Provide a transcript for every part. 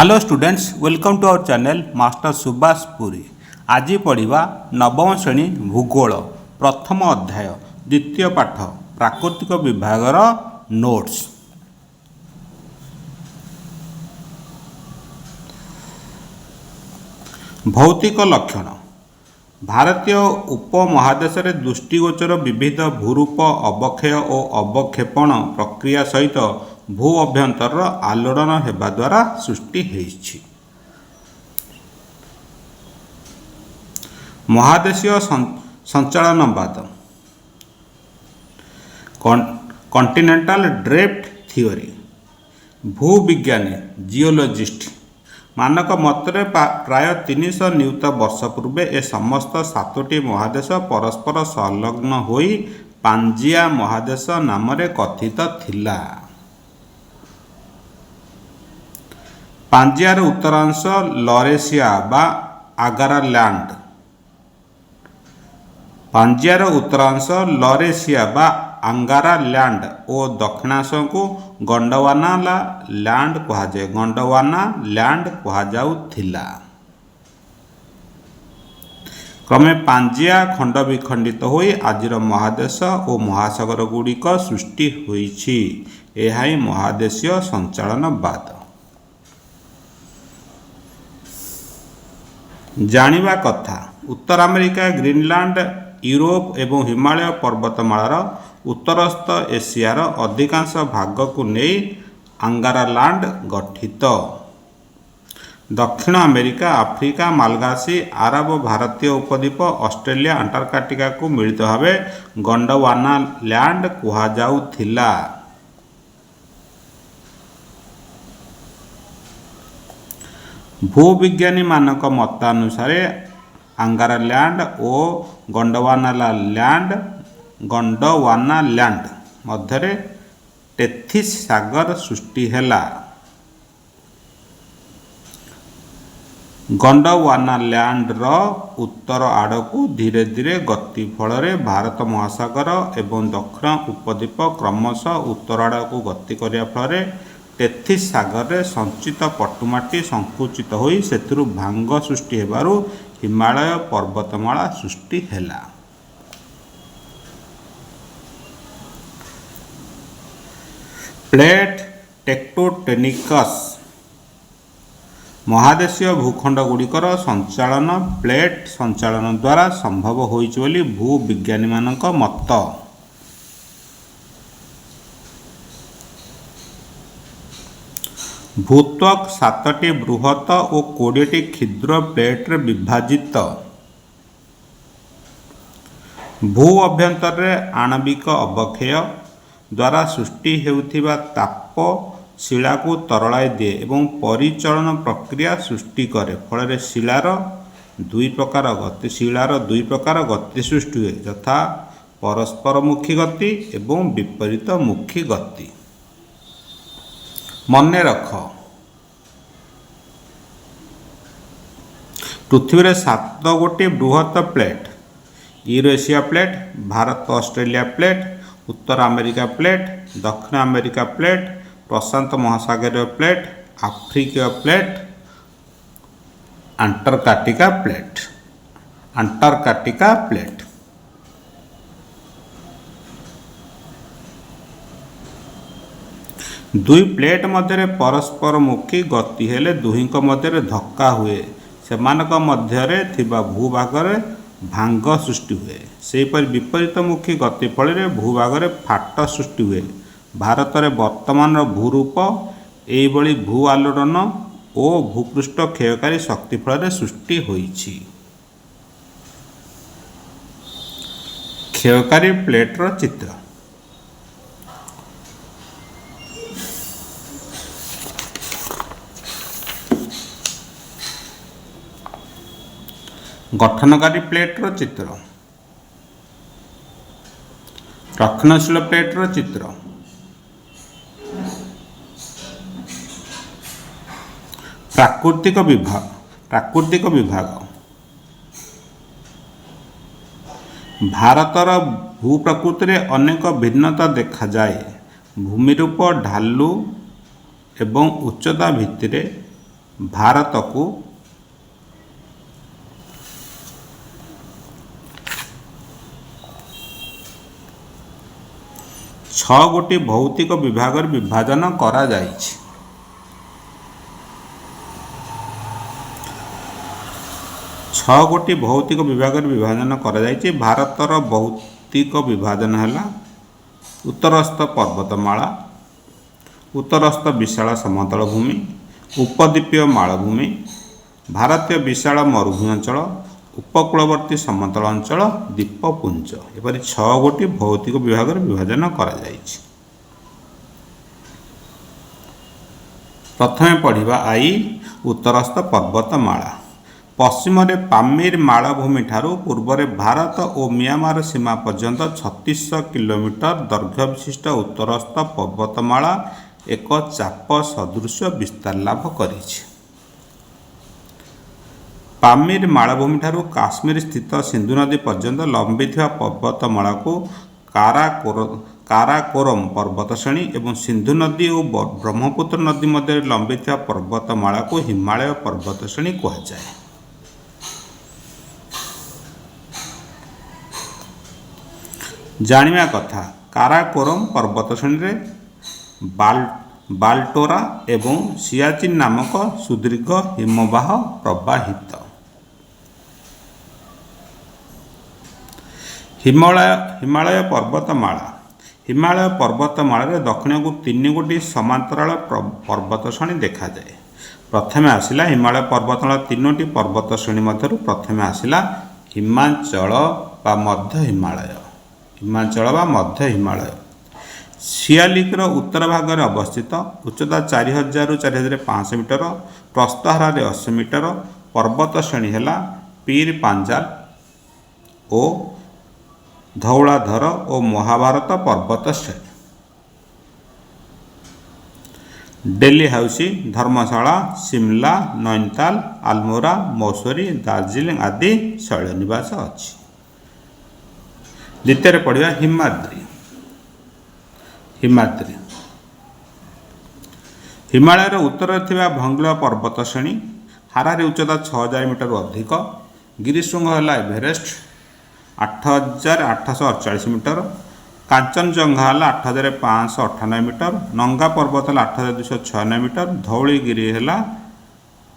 Hello students, welcome to our channel master Subhash Puri. आज पढ़ा नवम श्रेणी भूगोल प्रथम अध्याय द्वितीय पाठ प्राकृतिक विभागर नोट्स। भौतिक लक्षण। भारतीय उपमहादेश दृष्टिगोचर विविध भूरूप अवक्षय और अवक्षेपण प्रक्रिया सहित भू अभ्यंतर आलोड़न हेबा द्वारा सृष्टि होइछि। महादेशीय संचालनवाद कॉन्टिनेंटल ड्रिफ्ट थियोरी। भूविज्ञानी जियोलॉजिस्ट मानक मतरे प्राय 300 नियुत वर्ष पूर्वे ए समस्त 7टी महादेश परस्पर संलग्न होई पांजिया महादेश नामरे कथित थिला। पांजियार उत्तरांश लॉरेशिया बा आगारा लैंड, पांजियार उत्तरांश लॉरेशिया बा अंगारा लैंड और दक्षिणांश को गोंडवाना लैंड कहुए गोंडवाना लैंड कहुला। क्रमे पांजिया खंड विखंडित होई आजिर महादेश और महासागर गुड़िक सृष्टि होइछि। एहा ही महादेशीय संचालनवाद। जानिबा कथा। उत्तर अमेरिका, ग्रीनलैंड, यूरोप एवं हिमालय पर्वतमालार उत्तरस्थ एशियार अधिकांश भाग को नहीं अंगारालैंड गठित। दक्षिण अमेरिका, आफ्रिका, मालगासी, आरब, भारतीय उपद्वीप, ऑस्ट्रेलिया, अंटार्कटिका को मिलित भावे गोंडवाना लैंड कहुला। भूविज्ञानी मानक मतानुसार अंगारा लैंड और गोंडवाना लैंड मध्य टेथिस सागर सृष्टि हैला। गोंडवाना लैंड रो उत्तर आड़कू धीरे धीरे गति फल भारत महासागर एवं दक्षिण उपद्वीप क्रमशः उत्तर आड़कू गति करिया फल टेथिस सागर रे संचित पटुमाटी संकुचित होई सेथिरु भांग सृष्टि हेबारु हिमालय पर्वतमाला सृष्टि हैला। प्लेट टेक्टोटेनिकस महादेशीय भूखंड गुड़िकर संचालन प्लेट संचालन द्वारा संभव होइछि बोली भूविज्ञानी मानक मत। भूत्वक 7टी बृहत और 20टी क्षुद्र प्लेट विभाजित। भू अभ्यंतर आणविक अवक्षय द्वारा सृष्टि हेउथिबा ताप शिला को तरलाई दिए एवं परिचलन प्रक्रिया सृष्टि करे। फल शिलार दुई प्रकार गति सृष्टि हुए, यथा परस्परमुखी गति एवं विपरीत मुखी गति। मन रख, पृथ्वी रे 7 गोटी बृहत plate, Eurasia plate, Bharat Australia plate, उत्तर अमेरिका प्लेट, दक्षिण अमेरिका प्लेट, प्रशांत महासागरीय प्लेट, आफ्रिकीय प्लेट, अंटार्कटिका प्लेट। दुई प्लेट मध्य परस्पर मुखी गति हेले दुहींक मध्य धक्का हुए, सेमानक मध्य थिबा भूभागरे भांग सृष्टि हुए। सेहीपरि विपरीत मुखी गति फल भूभागरे फाट सृष्टि हुए। भारत में वर्तमान भूरूप एइबळी भू आलोड़न और भूपृष्ठ क्षयकारी शक्ति फल सृष्टि होइछि। क्षयकारी प्लेटर चित्र। गठनकारी प्लेटर चित्र। रक्षणशील प्लेटर चित्र। प्राकृतिक विभाग। भारतर भूप्रकृति में अनेक भिन्नता देखा जाए। भूमिरूप ढालू एवं उच्चता भित्तिरे भारत को 6 गोटी भौतिक विभाग विभाजन करा जाइछि। 6 गोटी भौतिक विभाग विभाजन करा जाइछि। भारतर भौतिक विभाजन है उत्तरस्थ पर्वतमाला, उत्तरस्थ विशाल समतल भूमि, उपद्वीपीय मालभूमि, भारतीय विशाल मरुभूमि अंचल, उपकूलवर्ती समतल अंचल, द्वीपपुंज एपरि 6 गोटी भौतिक विभाग विभाजन करा जाइछि। प्रथमे पढ़िबा आई उत्तरस्थ पर्वतमाला। पश्चिम पामीर मालभूमि ठारू पूर्व भारत और म्यांमार सीमा पर्यंत 3600 किलोमीटर दैर्घ्य विशिष्ट उत्तरस्थ पर्वतमाला एक चाप सदृश विस्तार लाभ करिछि। पामीर मालभूमि ठारू काश्मीर स्थित सिंधु नदी पर्यंत लंबी पर्वतमाला को काराकोरम पर्वत श्रेणी एवं सिंधु नदी और ब्रह्मपुत्र नदी मध्य लंबी पर्वतमाला को हिमालय पर्वत श्रेणी कहुए। जानिया कथा काराकोरम पर्वत श्रेणी बाल्टोरा एवं सियाचिन नामक सुदीर्घ हिमवाह प्रवाहित। हिमालय पर्वतमाला। हिमालय पर्वतमाला दक्षिण को 3 गोटी समांतराल पर्वत श्रेणी देखा जाए। प्रथमे आसिला हिमालय पर्वतमाला 3टी पर्वत श्रेणी मध्य प्रथमे आसिला हिमाचल बा मध्य हिमालय। हिमाचल बा मध्य हिमालय सियालिकर उत्तर भाग में अवस्थित। उच्चता 4000 रु 4500 मीटर, प्रस्थहार 80 मीटर। पर्वत श्रेणी है पीर पांजाल और धौलाधर और महाभारत पर्वत श्रेणी। डेली हाउसी, धर्मशाला, शिमला, नैनीताल, आलमोरा, मौसरी, दार्जिलिंग आदि शैलनिवास अच्छी। द्वितीय पढ़िया हिमाद्री। हिमाद्री हिमालयर उत्तर थिबा भंगल पर्वत श्रेणी। हारारी उच्चता 6000 मीटर अधिक। गिरिशृंग है एभरेस्ट 8848 मीटर। कांचनजंगा है 8598 मीटर। नंगा पर्वत है 8296 मीटर। धौलीगिरी है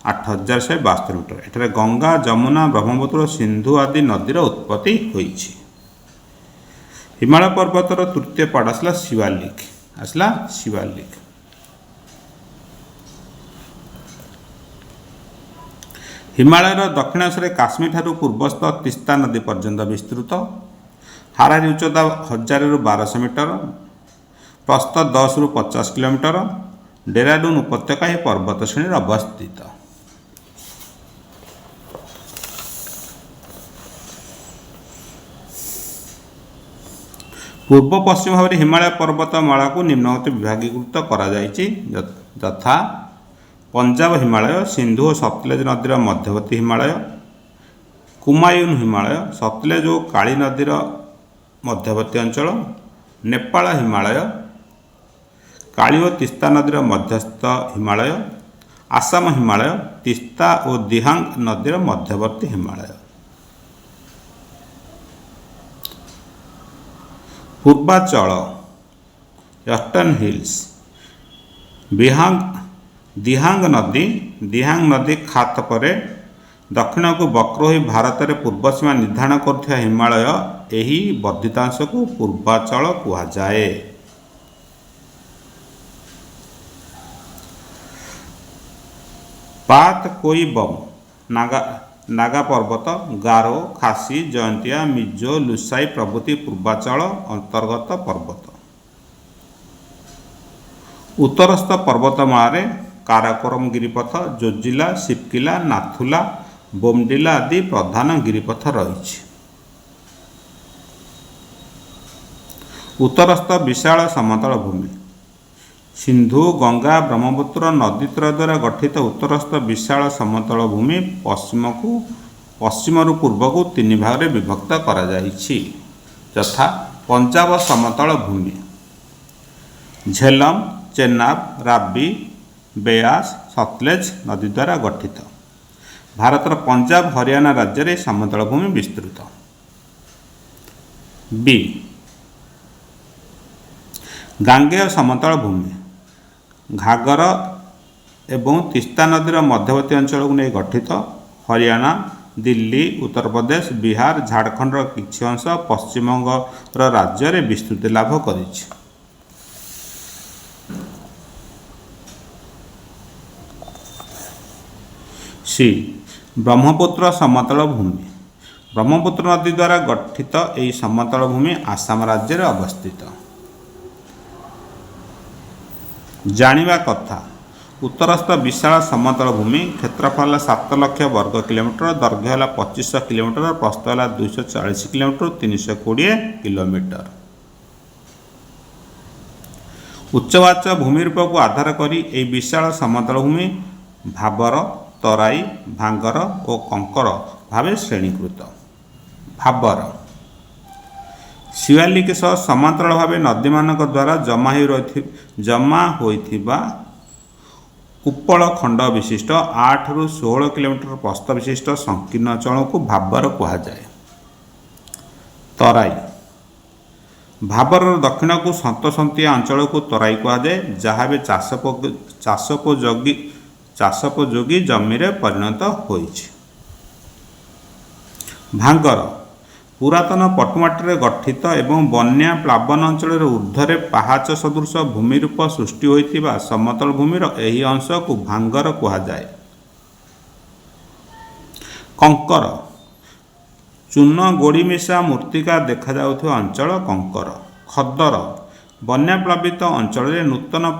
8172 मीटर। एठारे गंगा, जमुना, ब्रह्मपुत्र, सिंधु आदि नदीर उत्पत्ति होइछि। हिमालय पर्वतर तृतीय पार्ट आसला शिवालिक। हिमालयर दक्षिणांश काश्मीर ठारू पूर्वस्थ तीस्ता नदी पर्यंत विस्तृत। हारारी उच्चता 1000 रु 1200 मीटर, प्रस्थ 10 रु 50 किलोमीटर। डेराडून उपत्यका ही पर्वत श्रेणी अवस्थित। पूर्व पश्चिम भाव में हिमालय पर्वतमाला को निम्नगत विभागीकृत करा जाइछि यथा पंजाब हिमालय, सिंधु और सतलेज नदीर मध्यवर्ती हिमालय, कुमायून हिमालय, सतलेज और काली नदीर मध्यवर्ती अंचल, नेपाल हिमालय, काली और तीस्ता नदीर मध्यस्थ हिमालय, आसाम हिमालय, तीस्ता और दिहांग नदीर मध्यवर्ती हिमालय। Purvanchal eastern hills. दिहांग नदी खात पर दक्षिण को वक्र हो भारत में पूर्व सीमा निर्धारण कर हिमालय यही वर्धितांश को पूर्वांचल कहुए। पात कोई बम नागा पर्वत, गारो, खासी, जयंतिया, मिजो, लुसाई प्रभृति पूर्वांचल अंतर्गत पर्वत। उत्तरस्थ पर्वतमाला काराकोरम गिरिपथ, जोजिला, सिपकिला, नाथुला, बोमडिला आदि प्रधान गिरिपथ रही। उत्तरस्थ विशाल समतल भूमि। सिंधु, गंगा, ब्रह्मपुत्र नदीत्रय द्वारा गठित उत्तरस्थ विशाल समतल भूमि पश्चिम पूर्व को 3 भाग में विभक्त करा जाइछि यथा पंजाब समतल भूमि, झेलम, चेनाब, राबी, बेयास, सतलेज नदी द्वारा गठित। भारतर पंजाब हरियाणा राज्य में समतल भूमि विस्तृत। बी गांगेय समतल भूमि घाघर एवं तीस्ता नदीर मध्यवर्ती अंचल को नहीं गठित। हरियाणा, दिल्ली, उत्तर प्रदेश, बिहार, झारखंड किछि अंश पश्चिमबंग राज्य में विस्तृति लाभ करिछि। सी ब्रह्मपुत्र समतल भूमि ब्रह्मपुत्र नदी द्वारा गठित यह समतल भूमि आसाम राज्य में अवस्थित। जानिबा कथा उत्तरस्थ विशाल समतल भूमि क्षेत्रफल 7 लाख वर्ग किलोमीटर, दैर्घ्य है 2500 किलोमीटर, प्रस्थ है 240 किलोमीटर, 320 किलोमीटर। उच्चवाच्य भूमि रूप को आधार करी यह विशाल समतल भूमि भाबर, तराई, भांगर और कंकर भाव श्रेणीकृत। भाबर शिवालिक सह समांतराल भाव नदी मानक द्वारा जमा होइथिबा उपल खंड विशिष्ट 8 ରୁ 16 किलोमीटर प्रस्थ विशिष्ट संकीर्ण अञ्चल को भाबर कुहाଯାଏ। तराई भाबर दक्षिण को सन्तसन्तिया अंचल को तराई कुहाଯାए, जहाँ भी चाषोपयोगी जमी रे परिणत होइछि। भांगर पुरातन पटुमाटी गठित एवं बन्या प्लावन अंचल ऊर्ध्वे पहाच सदृश भूमि रूप सृष्टि होइतिबा समतल भूमिर एही अंश को भांगर कुहाଯାए। कंकर चून गोड़ी मिशा मूर्तिका देखा जाउथिबा अंचल कंकर। खदर बन्याप्लावित अंचल में नूतन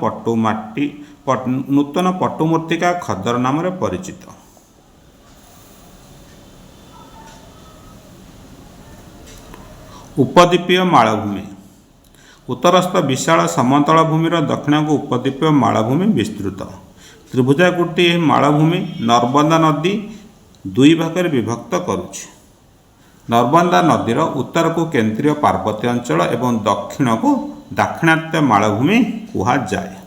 पटुमूर्तिका खदर नाम परिचित। उपद्वीपीय मालभूमि उत्तरस्थ विशाल समतल भूमिर दक्षिण को उपद्वीपीय मालभूमि विस्तृत। त्रिभुजाकृति मालभूमि नर्मदा नदी 2 भाग में विभक्त करुछि। नर्मदा नदीर उत्तर को केंद्रीय पार्वत्य अंचल एवं दक्षिण को दाक्षिणात्य मालभूमि कुहाଯାଏ।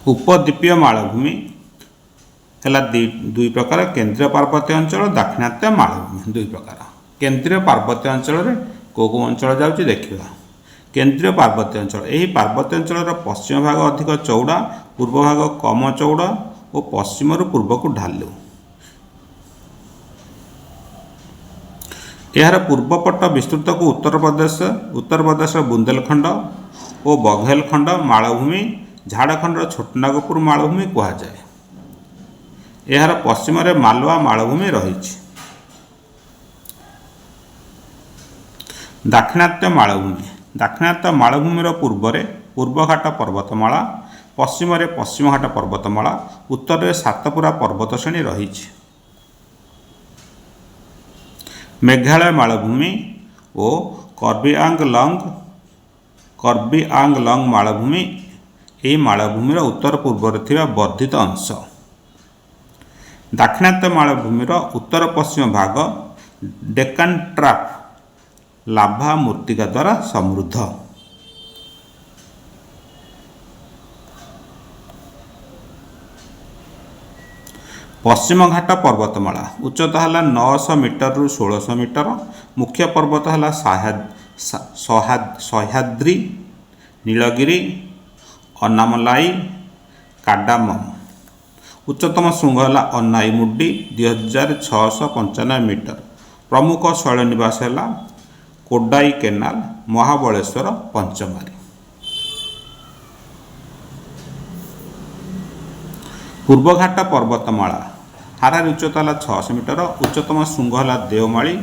उपद्वीपीय मालभूमि है 2 प्रकार, केंद्रीय पार्वत्य अंचल, दाक्षिणात्य मालभूमि 2 प्रकार। केंद्रीय पार्वत्य अंचल रे को अंचल जाउछि देखिबा। केंद्रीय पार्वत्य अंचल यही पार्वत्य अंचल पश्चिम भाग अधिक चौड़ा, पूर्व भाग कम चौड़ा और पश्चिम रु पूर्व को ढालू। यार पूर्वपट विस्तृत को उत्तर प्रदेश बुंदेलखंड और बघेलखंड मालभूमि, झारखंड छोटनागपुर मालभूमि कुहाଯାଏ। यार पश्चिम रे मालवा मालभूमि रही। दाक्षिणात्य मालभूमिर पूर्वघाट पर्वतमाला, पश्चिम रे पश्चिमघाट पर्वतमाला, उत्तर में सातपुरा पर्वत श्रेणी रही। मेघालय मालभूमि और कर्बी आंगलंग मालभूमि यह मालभूमिर उत्तर पूर्व थिबा वर्धित अंश। दाक्षिणात्य मालभूमिर उत्तर पश्चिम भाग डेक्कन ट्राप लाभा मूर्तिका द्वारा समृद्ध। पश्चिम घाट पर्वतमाला उच्चता है 900 मीटर रु 1600 मीटर। मुख्य पर्वत है सह्याद्री, नीलगिरी, अन्नामलाई, काडामम। उच्चतम शृंग है अन्नाईमुड्डी 2695 मीटर। प्रमुख शैलनिवास है कोडाई केनाल, महाबलेश्वर, पंचमारी। पूर्वघाट पर्वतमाला हारारी उच्चता है 600 मीटर। उच्चतम शृंग है देवमाली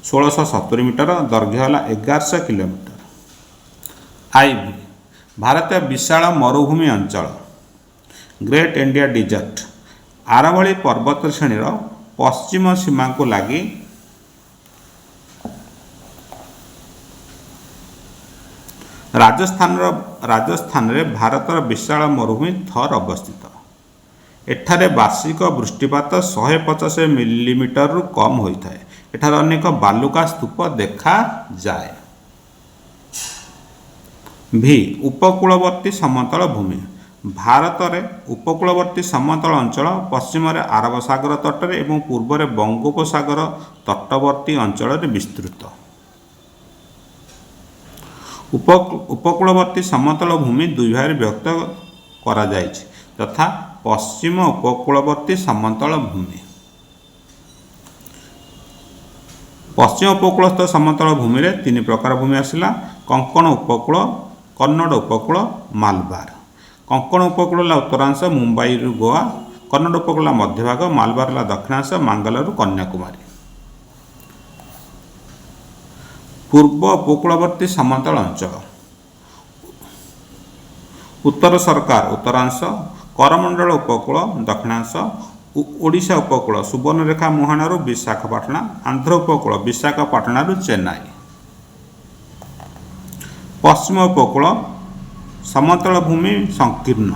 1670 मीटर। दैर्घ्य है 1100 किलोमीटर। आईवी भारतीय विशाल मरुभूमि अंचल ग्रेट इंडिया डिजर्ट आरावली पर्वत श्रेणी पश्चिम सीमा को लगी राजस्थान रे भारतर विशाल मरुभूमि थर अवस्थित। ଏଠାରେ ବାର୍ଷିକ ବୃଷ୍ଟିପାତ 150 ମିଲିମିଟରରୁ କମ୍ ହୋଇଥାଏ। ଏଠାରେ ଅନେକ ବାଲୁକା ସ୍ତୂପ ଦେଖାଯାଏ। ଭି ଉପକୂଳବର୍ତ୍ତୀ ସମତଳ ଭୂମି। ଭାରତରେ ଉପକୂଳବର୍ତ୍ତୀ ସମତଳ ଅଞ୍ଚଳ ପଶ୍ଚିମରେ ଆରବ ସାଗର ତଟରେ ଏବଂ ପୂର୍ବରେ ବଙ୍ଗୋପସାଗର ତଟବର୍ତ୍ତୀ ଅଞ୍ଚଳରେ ବିସ୍ତୃତ। ଉପକୂଳବର୍ତ୍ତୀ ସମତଳ ଭୂମି ଦୁଇ ଭାଗରେ ବିଭକ୍ତ କରାଯାଇଛି ତଥା ପଶ୍ଚିମ ଉପକୂଳବର୍ତ୍ତୀ ସମତଳ ଭୂମି। ପଶ୍ଚିମ ଉପକୂଳସ୍ଥ ସମତଳ ଭୂମିରେ ତିନି ପ୍ରକାର ଭୂମି ଆସିଲା: କଙ୍କଣ ଉପକୂଳ, କନ୍ନଡ଼ ଉପକୂଳ, ମାଲବାର। କଙ୍କଣ ଉପକୂଳ ହେଲା ଉତ୍ତରାଂଶ ମୁମ୍ବାଇରୁ ଗୋଆ, କନ୍ନଡ଼ ଉପକୂଳ ହେଲା ମଧ୍ୟଭାଗ, ମାଲବାର ହେଲା ଦକ୍ଷିଣାଂଶ ମାଙ୍ଗାଲୋରରୁ କନ୍ୟାକୁମାରୀ। ପୂର୍ବ ଉପକୂଳବର୍ତ୍ତୀ ସମତଳ ଅଞ୍ଚଳ: ଉତ୍ତର ସରକାର ଉତ୍ତରାଂଶ, କରମଣ୍ଡଳ ଉପକୂଳ ଦକ୍ଷିଣାଂଶ, ଓଡ଼ିଶା ଉପକୂଳ ସୁବର୍ଣ୍ଣରେଖା ମୁହାଣରୁ ବିଶାଖାପାଟଣା, ଆନ୍ଧ୍ର ଉପକୂଳ ବିଶାଖାପାଟଣାରୁ ଚେନ୍ନାଇ। ପଶ୍ଚିମ ଉପକୂଳ ସମତଳ ଭୂମି ସଂକୀର୍ଣ୍ଣ,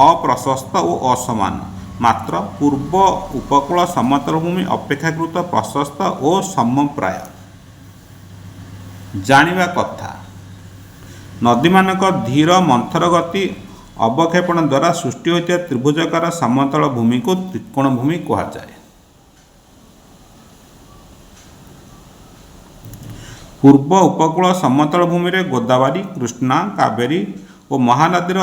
ଅପ୍ରଶସ୍ତ ଓ ଅସମାନ, ମାତ୍ର ପୂର୍ବ ଉପକୂଳ ସମତଳ ଭୂମି ଅପେକ୍ଷାକୃତ ପ୍ରଶସ୍ତ ଓ ସମପ୍ରାୟ। ଜାଣିବା କଥା, ନଦୀମାନଙ୍କ ଧୀର ମନ୍ଥର ଗତି ଅବକ୍ଷେପଣ ଦ୍ୱାରା ସୃଷ୍ଟି ହୋଇଥିବା ତ୍ରିଭୁଜାକାର ସମତଳ ଭୂମିକୁ ତ୍ରିକୋଣ ଭୂମି କୁହାଯାଏ। ପୂର୍ବ ଉପକୂଳ ସମତଳ ଭୂମିରେ ଗୋଦାବରୀ, କୃଷ୍ଣା, କାବେରୀ ଓ ମହାନଦୀର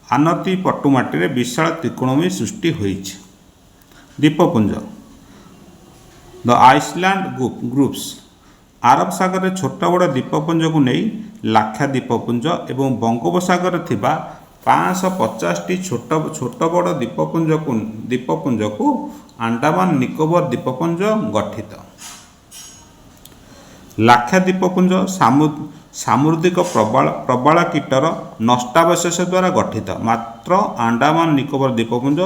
ଆନତି ପଟୁମାଟିରେ ବିଶାଳ ତ୍ରିକୋଣ ଭୂମି ସୃଷ୍ଟି ହୋଇଛି। ଦ୍ୱୀପପୁଞ୍ଜ: ଦ ଆଇସଲ୍ୟାଣ୍ଡ ଗ୍ରୁପ୍ସ। ଆରବ ସାଗରରେ ଛୋଟ ବଡ଼ ଦ୍ୱୀପପୁଞ୍ଜକୁ ନେଇ ଲାକ୍ଷାଦ୍ୱୀପ ଦ୍ୱୀପପୁଞ୍ଜ ଏବଂ ବଙ୍ଗୋପସାଗରରେ ଥିବା 550ଟି ଛୋଟ ବଡ଼ ଦ୍ୱୀପପୁଞ୍ଜକୁ ଆଣ୍ଡାମାନ ନିକୋବର ଦ୍ୱୀପପୁଞ୍ଜ ଗଠିତ। ଲାକ୍ଷାଦ୍ୱୀପ ଦ୍ୱୀପପୁଞ୍ଜ ସାମୁଦ୍ରିକ ପ୍ରବାଳକୀଟର ନଷ୍ଟାବଶେଷ ଦ୍ୱାରା ଗଠିତ, ମାତ୍ର ଆଣ୍ଡାମାନ ନିକୋବର ଦ୍ୱୀପପୁଞ୍ଜ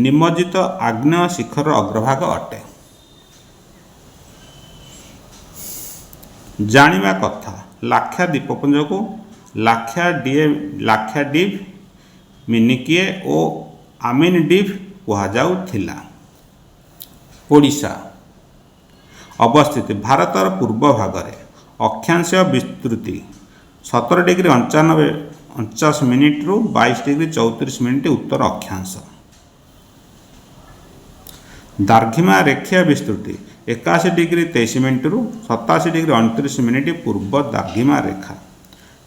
ନିମଜ୍ଜିତ ଆଗ୍ନେୟ ଶିଖରର ଅଗ୍ରଭାଗ ଅଟେ। ଜାଣିବା କଥା, ଲାକ୍ଷାଦ୍ୱୀପ ଦ୍ୱୀପପୁଞ୍ଜକୁ ଲାକ୍ଷାଡ୍ୱୀପ, ମିନିକିଏ ଓ ଆମିନଡ୍ୱୀପ କୁହାଯାଉଥିଲା। ଓଡ଼ିଶା ଅବସ୍ଥିତି: ଭାରତର ପୂର୍ବ ଭାଗରେ। ଅକ୍ଷାଂଶୀୟ ବିସ୍ତୃତି 17°49' ରୁ 22°34' ଉତ୍ତର ଅକ୍ଷାଂଶ। ଦାର୍ଘିମା ରେଖୀୟ ବିସ୍ତୃତି 81°23' ରୁ 87°29' ପୂର୍ବ ଦାର୍ଘିମା ରେଖା।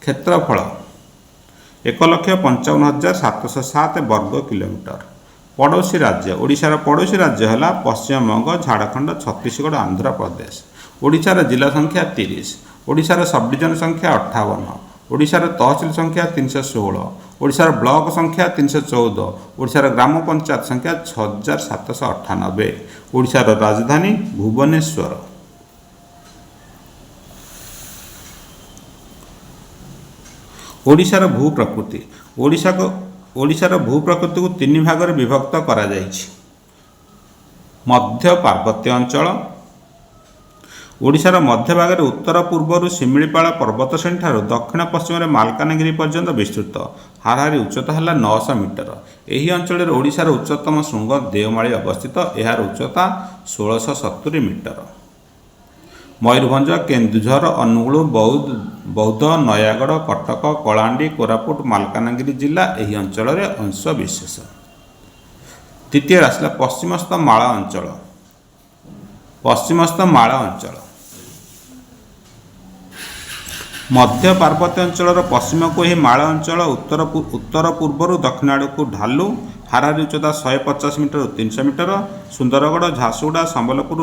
କ୍ଷେତ୍ରଫଳ 1,55,707 ବର୍ଗ କିଲୋମିଟର। ପଡ଼ୋଶୀ ରାଜ୍ୟ: ଓଡ଼ିଶାର ପଡ଼ୋଶୀ ରାଜ୍ୟ ହେଲା ପଶ୍ଚିମବଙ୍ଗ, ଝାଡ଼ଖଣ୍ଡ, ଛତିଶଗଡ଼, ଆନ୍ଧ୍ରପ୍ରଦେଶ। ଓଡ଼ିଶାର ଜିଲ୍ଲା ସଂଖ୍ୟା 30, ଓଡ଼ିଶାର ସବ୍‌ଡିଭିଜନ ସଂଖ୍ୟା 58, ଓଡ଼ିଶାର ତହସିଲ ସଂଖ୍ୟା 316, ଓଡ଼ିଶାର ବ୍ଲକ ସଂଖ୍ୟା 314, ଓଡ଼ିଶାର ଗ୍ରାମ ପଞ୍ଚାୟତ ସଂଖ୍ୟା 6798, ଓଡ଼ିଶାର ରାଜଧାନୀ ଭୁବନେଶ୍ୱର। ଓଡ଼ିଶାର ଭୂପ୍ରକୃତି: ଓଡ଼ିଶାର ଭୂପ୍ରକୃତିକୁ ତିନି ଭାଗରେ ବିଭକ୍ତ କରାଯାଇଛି: ମଧ୍ୟ ପାର୍ବତ୍ୟ ଅଞ୍ଚଳ। ଓଡ଼ିଶାର ମଧ୍ୟଭାଗରେ ଉତ୍ତର ପୂର୍ବରୁ ଶିମିଳିପାଳ ପର୍ବତଶ୍ରେଣୀ ଠାରୁ ଦକ୍ଷିଣ ପଶ୍ଚିମରେ ମାଲକାନଗିରି ପର୍ଯ୍ୟନ୍ତ ବିସ୍ତୃତ। ହାରାହାରି ଉଚ୍ଚତା ହେଲା 900 ମିଟର। ଏହି ଅଞ୍ଚଳରେ ଓଡ଼ିଶାର ଉଚ୍ଚତମ ଶୃଙ୍ଗ ଦେଓମାଳି ଅବସ୍ଥିତ। ଏହାର ଉଚ୍ଚତା 1670 ମିଟର। ମୟୂରଭଞ୍ଜ, କେନ୍ଦୁଝର, ଅନୁଗୁଳ, ବୌଦ୍ଧ, ନୟାଗଡ଼, କଟକ, କଳାହାଣ୍ଡି, କୋରାପୁଟ, ମାଲକାନଗିରି ଜିଲ୍ଲା ଏହି ଅଞ୍ଚଳର ଅଂଶବିଶେଷ। ଦ୍ୱିତୀୟରେ ଆସିଲା ପଶ୍ଚିମସ୍ଥ ମାଳ ଅଞ୍ଚଳ। ପଶ୍ଚିମସ୍ଥ ମାଳ ଅଞ୍ଚଳ ମଧ୍ୟ ପାର୍ବତ୍ୟ ଅଞ୍ଚଳର ପଶ୍ଚିମକୁ ଏହି ମାଳ ଅଞ୍ଚଳ ଉତ୍ତର ପୂର୍ବରୁ ଦକ୍ଷିଣ ଆଡ଼କୁ ଢାଲୁ। ହାରାହାରି ଉଚ୍ଚତା 150 ମିଟରରୁ 300 ମିଟର। ସୁନ୍ଦରଗଡ଼, ଝାରସୁଗୁଡ଼ା, ସମ୍ବଲପୁର,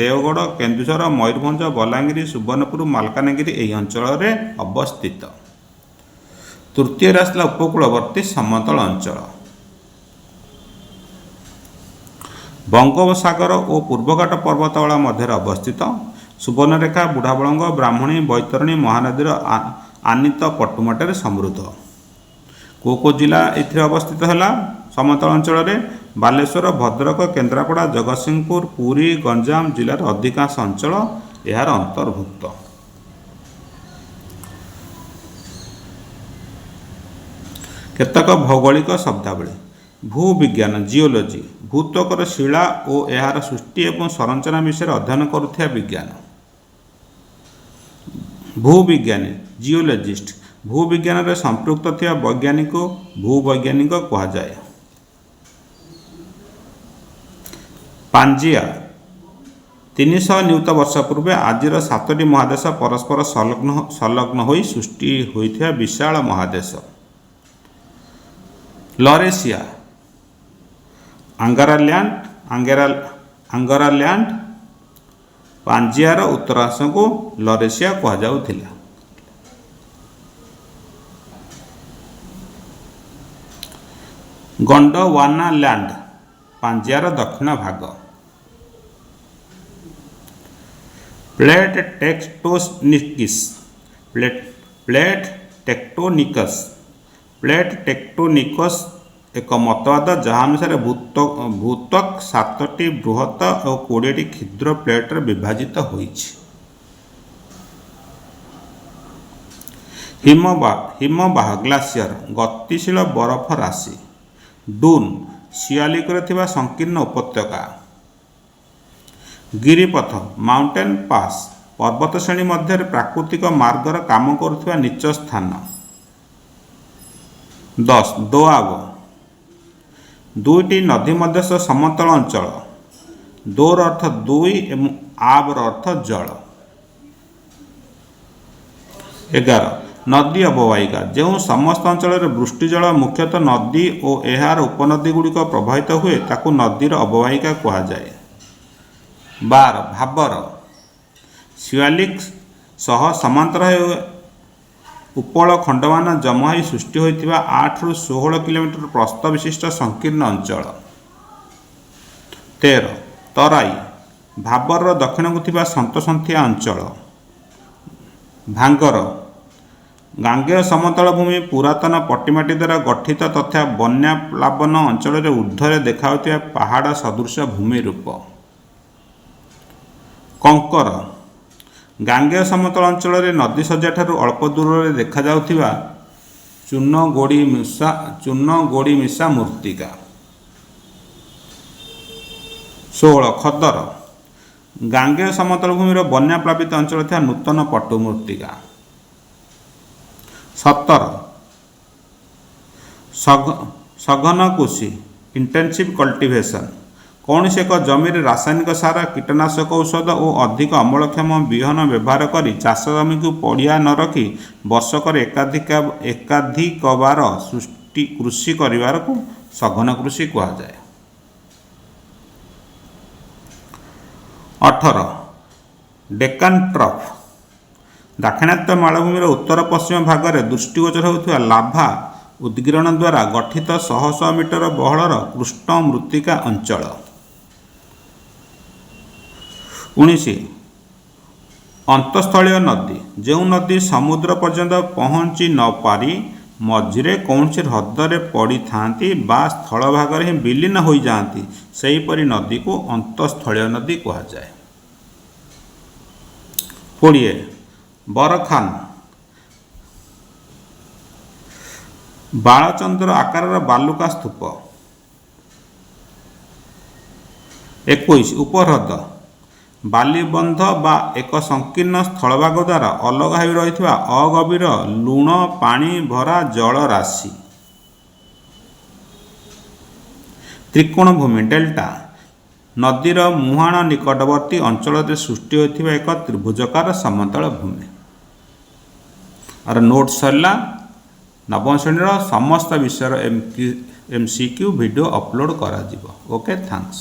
ଦେଓଗଡ଼, କେନ୍ଦୁଝର, ମୟୂରଭଞ୍ଜ, ବଲାଙ୍ଗୀର, ସୁବର୍ଣ୍ଣପୁର, ମାଲକାନଗିରି ଏହି ଅଞ୍ଚଳରେ ଅବସ୍ଥିତ। ତୃତୀୟରେ ଆସିଲା ଉପକୂଳବର୍ତ୍ତୀ ସମତଳ ଅଞ୍ଚଳ। ବଙ୍ଗୋପସାଗର ଓ ପୂର୍ବଘାଟ ପର୍ବତମାଳା ମଧ୍ୟରେ ଅବସ୍ଥିତ। ସୁବର୍ଣ୍ଣରେଖା, ବୁଢ଼ାବଳଙ୍ଗ, ବ୍ରାହ୍ମଣୀ, ବୈତରଣୀ, ମହାନଦୀର ଆନିତ ପଟୁମାଟିରେ ସମୃଦ୍ଧ। କେଉଁ ଜିଲ୍ଲା ଏଥିରେ ଅବସ୍ଥିତ ହେଲା ସମତଳ ଅଞ୍ଚଳରେ? ବାଲେଶ୍ୱର, ଭଦ୍ରକ, କେନ୍ଦ୍ରାପଡ଼ା, ଜଗତସିଂହପୁର, ପୁରୀ, ଗଞ୍ଜାମ ଜିଲ୍ଲାର ଅଧିକାଂଶ ଅଞ୍ଚଳ ଏହାର ଅନ୍ତର୍ଭୁକ୍ତ। କେତେକ ଭୌଗୋଳିକ ଶବ୍ଦାବଳୀ: भूविज्ञान जिओलोजी भूत्वकर शिला और यार सृष्टि एवं संरचना विषय अध्ययन करुवा विज्ञान। भूविज्ञानी जिओलॉजिस्ट भूविज्ञान में संपृक्त थिया वैज्ञानिक को भूवैज्ञानिक कहुए। पांजिया 300 नियुत वर्ष पूर्व आजिर 7टी महादेश परस्पर संलग्न हो सृष्टि होता विशाल महादेश। लरेसिया आंगरालैंड पांजियार उत्तरांश को लरेसिया कहुला। गोंडवाना लैंड पांजियार दक्षिण भाग। प्लेट टेक्टोनिकस एक मतवाद जहाँ अनुसार भूत्वक 7टी बृहत और 20टी क्षुद्र प्लेट विभाजित होइछि। हिमवाह ग्लासियर गतिशील बरफ राशि। डून सियालिक संकीर्ण उपत्यका। गिरिपथ माउंटेन पास पर्वत श्रेणी मध्य प्राकृतिक मार्गर काम करुवा नीच स्थान। 10 दोआब 2टी नदी मध्यस्थ समतल अंचल। दोर अर्थ 2 एवं आबर अर्थ जल। 11 नदी अववाहिका जो समस्त अंचल वृष्टिजल मुख्यतः नदी और यार उपनदी गुड़िक प्रभावित हुए ताकू नदीर अववाहिका कहुए। 12 भाबर शिवालिक सह समांतर उपल खंडमान जमा हो सृष्टि होता 8 ରୁ 16 किलोमीटर प्रस्थ विशिष्ट संकीर्ण अंचल। 13 तराई भाबर दक्षिण को थिबा सन्तसंथिया अंचल। भांगर गांगेय समतल भूमि पुरातन पट्टीमाटी द्वारा गठित तथा बन्या प्लावन अंचल ऊर्ध्वे देखा पहाड़ सदृश भूमि रूप। कंकर गांगेय समतल अंचल नदी सज्जा ठारू अल्प दूर में देखा जाउथिबा चूर्ण गोड़ी मिशा मूर्तिका। 16 खदर गांगेय समतल भूमि बन्या प्लावित अंचल था नूतन पट्टु मूर्तिका। 17 सघन कृषि इंटेंसिव कल्टिवेशन कौन से एक जमी रासायनिक सार कीटनाशक औषध और अधिक अमलक्षम विहन व्यवहार करी चाष जमी को पड़िया न रखी वर्षक एकाधिक बार सृष्टि कृषि करिवार को सघन कृषि कहुए। 18 डेक्कन ट्रफ दाक्षिणात्य मालभूमि उत्तर पश्चिम भाग में दृष्टिगोचर होता लाभा उद्गीरण द्वारा गठित 100 मीटर बहलर कृष्ण मृत्तिका अंचल। 19 अंतस्थलीय नदी जो नदी समुद्र पर्यंत पहुँची न पारी मझिरे कौन ह्रदरे पड़ी थांती बा स्थल भाग ही विलीन हो जाती सेहीपरि नदी को अंतस्थलीय नदी कहुए। 20 बरखान बालचंद्र आकार बालुका स्तूप। 21 उपह्रद बालीबंध बा एक संकीर्ण स्थलभाग द्वारा अलग हो रही अगभीर लुण पानी भरा जल राशि। त्रिकोण भूमि डेल्टा नदीर मुहाण निकटवर्ती अंचल सृष्टि होता एक त्रिभुजकार समतल भूमि। आर नोट सरला नवम श्रेणी समस्त विषय MCQ वीडियो अपलोड करा। Okay thanks.